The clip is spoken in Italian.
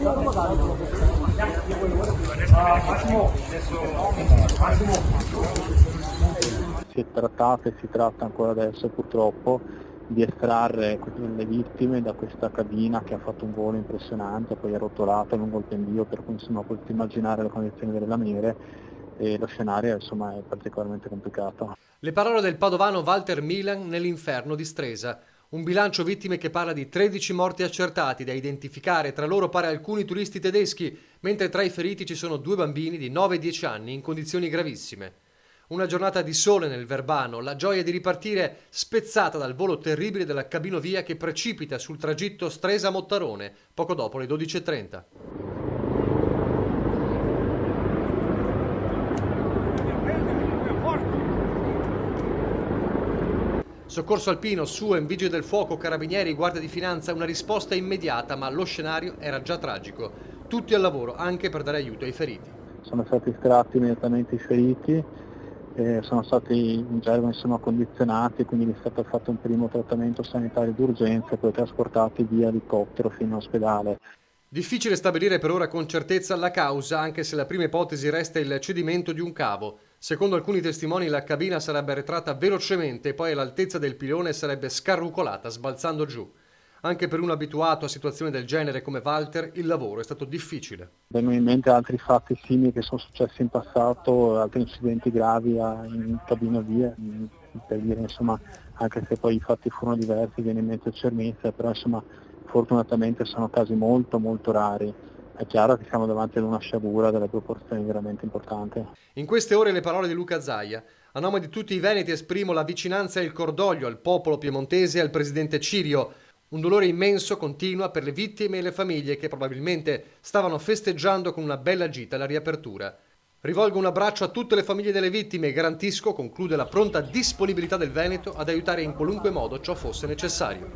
Si è trattato e si tratta ancora adesso purtroppo di estrarre le vittime da questa cabina che ha fatto un volo impressionante, poi è rotolata lungo il pendio, per cui insomma potete immaginare le condizioni delle lamiere e lo scenario insomma è particolarmente complicato. Le parole del padovano Walter Milan nell'inferno di Stresa. Un bilancio vittime che parla di 13 morti accertati da identificare, tra loro pare alcuni turisti tedeschi, mentre tra i feriti ci sono 2 bambini di 9 e 10 anni in condizioni gravissime. Una giornata di sole nel Verbano, la gioia di ripartire spezzata dal volo terribile della cabinovia che precipita sul tragitto Stresa-Mottarone, poco dopo le 12:30. Soccorso alpino, SUEM, Vigili del Fuoco, Carabinieri, Guardia di Finanza, una risposta immediata, ma lo scenario era già tragico. Tutti al lavoro, anche per dare aiuto ai feriti. Sono stati estratti immediatamente i feriti, sono stati in gergo insomma condizionati, quindi è stato fatto un primo trattamento sanitario d'urgenza e poi trasportati via elicottero fino all'ospedale. Difficile stabilire per ora con certezza la causa, anche se la prima ipotesi resta il cedimento di un cavo. Secondo alcuni testimoni la cabina sarebbe arretrata velocemente e poi all'altezza del pilone sarebbe scarrucolata, sbalzando giù. Anche per un abituato a situazioni del genere come Walter, il lavoro è stato difficile. Vengono in mente altri fatti simili che sono successi in passato, altri incidenti gravi in cabina-via, per dire insomma, anche se poi i fatti furono diversi, viene in mente il Cernizia, però insomma fortunatamente sono casi molto molto rari. È chiaro che siamo davanti ad una sciagura delle proporzioni veramente importanti. In queste ore le parole di Luca Zaia. A nome di tutti i veneti esprimo la vicinanza e il cordoglio al popolo piemontese e al presidente Cirio. Un dolore immenso continua per le vittime e le famiglie che probabilmente stavano festeggiando con una bella gita alla riapertura. Rivolgo un abbraccio a tutte le famiglie delle vittime e garantisco, conclude, la pronta disponibilità del Veneto ad aiutare in qualunque modo ciò fosse necessario.